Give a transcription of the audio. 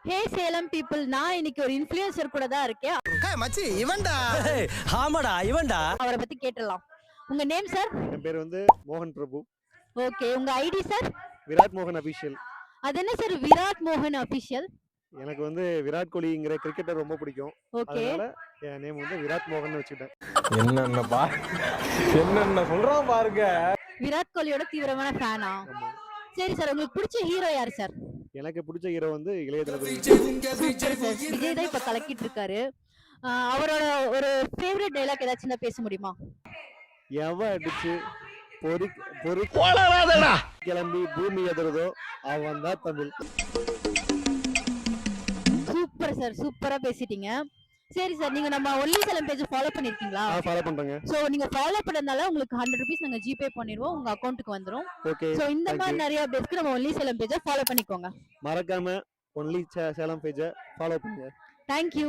ஹே Salem people, நான் இன்னைக்கு ஒரு இன்ஃப்ளூயன்சர் கூட தான் இருக்கேன். மச்சி இவன்டா. ஆமாடா இவன்டா. அவரை பத்தி கேட்டலாம். உங்க நேம் சார்? என் பேர் வந்து மோகன் பிரபு. ஓகே, உங்க ஐடி சார்? விராட் மோகன் அபிஷியல். அது என்ன சார் விராட் மோகன் அபிஷியல்? எனக்கு வந்து விராட் கோலிங்கிற கிரிக்கெட்டர் ரொம்ப பிடிக்கும். ஓகே, அதனால என் நேம் வந்து விராட் மோகன் வச்சுட்டேன். என்னென்ன சொல்றான் பாருங்க. விராட் கோலியோட தீவிரமான ஃபேனா? சரி சார், உங்களுக்கு பிடிச்ச ஹீரோ யார் சார்? எனக்கு பிடிச்ச ஹீரோ வந்து இளைய தளபதி. சூப்பர் சார், விஜய் தான் இப்ப கலக்கிட்டு இருக்காரு. அவரோட ஒரு ஃபேவரட் டைலாக் ஏதாச்சும் தான் பேச முடியுமா? எவ அடிச்சு பொறி பொறி கிளம்பி பூமி எதிரதோ அவன் தான் தமிழ். சூப்பர் சார், சூப்பரா பேசிட்டீங்க. சரி சார், நீங்க நம்ம ஒன்லி சேலம் பேஜ் ஃபாலோ பண்ணிருக்கீங்களா? ஃபாலோ பண்றேங்க. சோ நீங்க ஃபாலோ பண்ணனால உங்களுக்கு 100 rupees நாங்க ஜிபே பண்ணிடுவோம், உங்க அக்கவுண்ட்க்கு வந்துரும். ஓகே, சோ இந்த மாதிரி நிறைய அப்டேட்ஸ்க்கு நம்ம ஒன்லி சேலம் பேஜை ஃபாலோ பண்ணிக்கோங்க. மறக்காம ஒன்லி சேலம் பேஜை ஃபாலோ பண்ணுங்க. தேங்க்யூ.